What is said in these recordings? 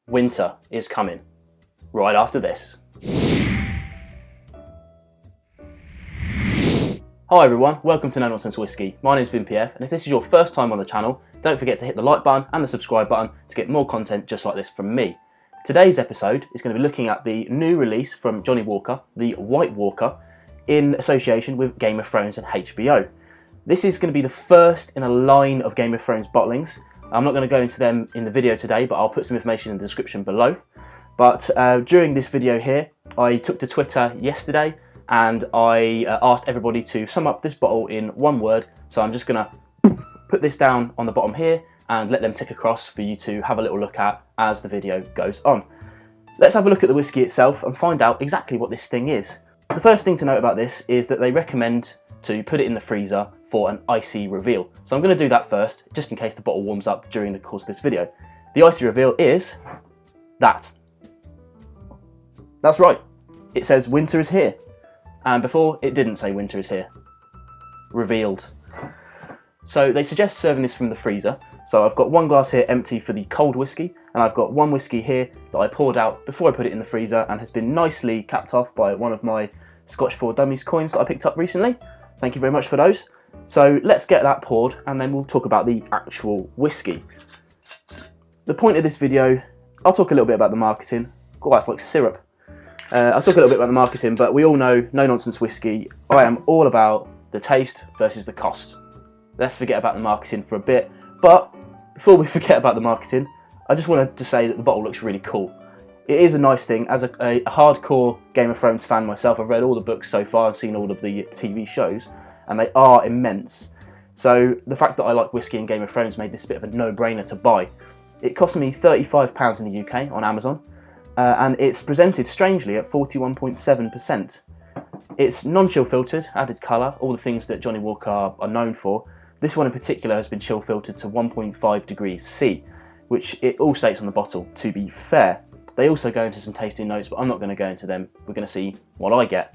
winter is coming right after this. Hi everyone, welcome to Nonsense Whisky. My name is PF, and if this is your first time on the channel, don't forget to hit the like button and the subscribe button to get more content just like this from me. Today's episode is going to be looking at the new release from Johnnie Walker, the White Walker, in association with Game of Thrones and HBO. This is going to be the first in a line of Game of Thrones bottlings. I'm not going to go into them in the video today, but I'll put some information in the description below. But during this video here, I took to Twitter yesterday and I asked everybody to sum up this bottle in one word. So I'm just going to put this down on the bottom here and let them tick across for you to have a little look at as the video goes on. Let's have a look at the whiskey itself and find out exactly what this thing is. The first thing to note about this is that they recommend to put it in the freezer for an icy reveal. So I'm going to do that first, just in case the bottle warms up during the course of this video. The icy reveal is that. That's right, it says winter is here. And before, it didn't say winter is here. Revealed. So they suggest serving this from the freezer. So I've got one glass here empty for the cold whiskey, and I've got one whiskey here that I poured out before I put it in the freezer and has been nicely capped off by one of my Scotch 4 Dummies coins that I picked up recently. Thank you very much for those. So let's get that poured and then we'll talk about the actual whiskey. The point of this video, I'll talk a little bit about the marketing. God, that's like syrup. I'll talk a little bit about the marketing, but we all know No Nonsense Whisky. I am all about the taste versus the cost. Let's forget about the marketing for a bit. But before we forget about the marketing, I just wanted to say that the bottle looks really cool. It is a nice thing. As a hardcore Game of Thrones fan myself, I've read all the books so far and seen all of the TV shows, and they are immense. So the fact that I like whiskey and Game of Thrones made this a bit of a no-brainer to buy. It cost me £35 in the UK on Amazon. And it's presented strangely at 41.7%. It's non-chill filtered, added colour, all the things that Johnnie Walker are known for. This one in particular has been chill filtered to 1.5 degrees C, which it all states on the bottle, to be fair. They also go into some tasting notes, but I'm not going to go into them. We're going to see what I get.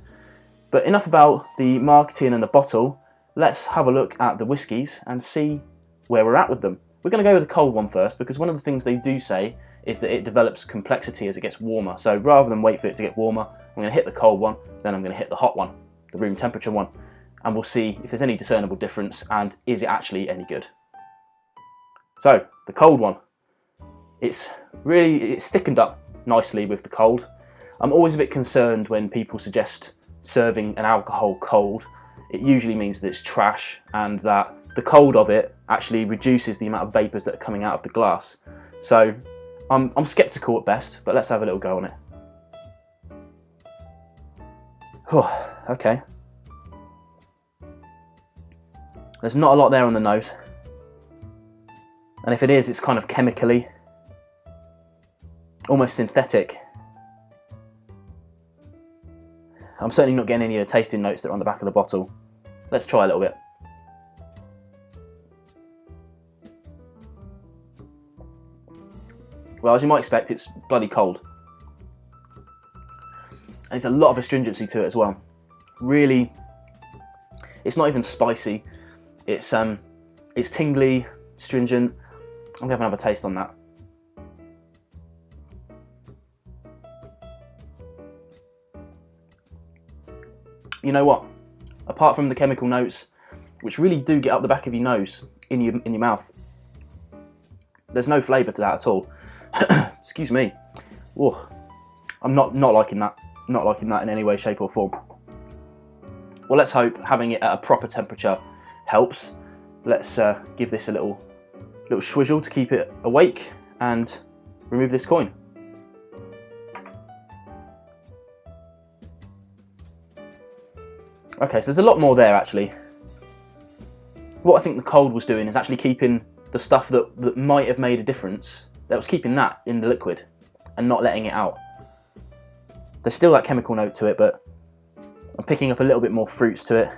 But enough about the marketing and the bottle. Let's have a look at the whiskies and see where we're at with them. We're going to go with the cold one first, because one of the things they do say is that it develops complexity as it gets warmer. So rather than wait for it to get warmer, I'm going to hit the cold one, then I'm going to hit the hot one, the room temperature one, and we'll see if there's any discernible difference and is it actually any good. So the cold one, it's thickened up nicely with the cold. I'm always a bit concerned when people suggest serving an alcohol cold. It usually means that it's trash and that the cold of it actually reduces the amount of vapours that are coming out of the glass. So I'm sceptical at best, but let's have a little go on it. Oh, okay. There's not a lot there on the nose. And if it is, it's kind of chemically, almost synthetic. I'm certainly not getting any of the tasting notes that are on the back of the bottle. Let's try a little bit. Well, as you might expect, it's bloody cold. And there's a lot of astringency to it as well. Really, it's not even spicy. It's tingly, stringent. I'm gonna have another taste on that. You know what? Apart from the chemical notes, which really do get up the back of your nose, in your mouth, there's no flavour to that at all. Excuse me. Oh, I'm not liking that. Not liking that in any way, shape or form. Well, let's hope having it at a proper temperature helps. Let's give this a little swizzle to keep it awake and remove this coin. Okay, so there's a lot more there actually. What I think the cold was doing is actually keeping the stuff that might have made a difference, that was keeping that in the liquid and not letting it out. There's still that chemical note to it, but I'm picking up a little bit more fruits to it.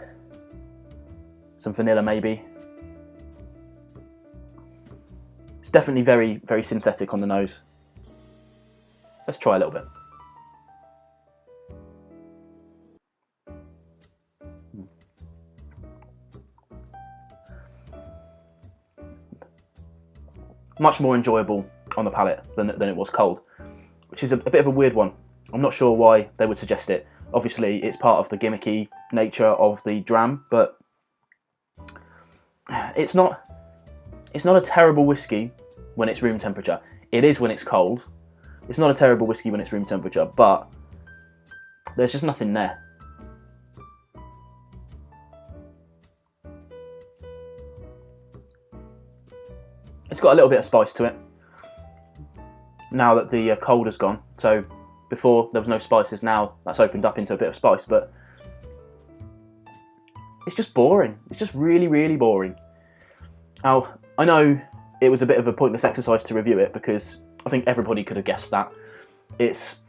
Some vanilla maybe. It's definitely very, very synthetic on the nose. Let's try a little bit. Much more enjoyable on the palate than it was cold, which is a bit of a weird one. I'm not sure why they would suggest it. Obviously, it's part of the gimmicky nature of the dram, but it's not a terrible whiskey when it's room temperature. It is when it's cold. It's not a terrible whiskey when it's room temperature, but there's just nothing there. It's got a little bit of spice to it now that the cold has gone. So before there was no spices, now that's opened up into a bit of spice, but it's just boring. It's just really, really boring. Now, I know it was a bit of a pointless exercise to review it because I think everybody could have guessed that. It's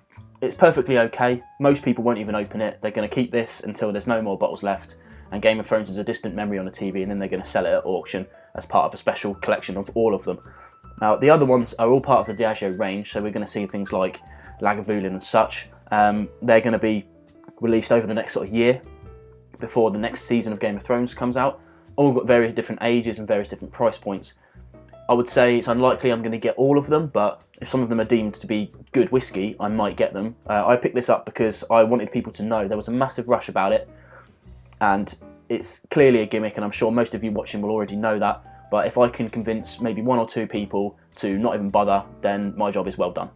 perfectly okay. Most people won't even open it. They're going to keep this until there's no more bottles left, and Game of Thrones is a distant memory on the TV, and then they're going to sell it at auction as part of a special collection of all of them. Now, the other ones are all part of the Diageo range, so we're going to see things like Lagavulin and such. They're going to be released over the next sort of year before the next season of Game of Thrones comes out. All got various different ages and various different price points. I would say it's unlikely I'm going to get all of them, but if some of them are deemed to be good whiskey, I might get them. I picked this up because I wanted people to know there was a massive rush about it, and it's clearly a gimmick, and I'm sure most of you watching will already know that, but if I can convince maybe 1 or 2 people to not even bother, then my job is well done.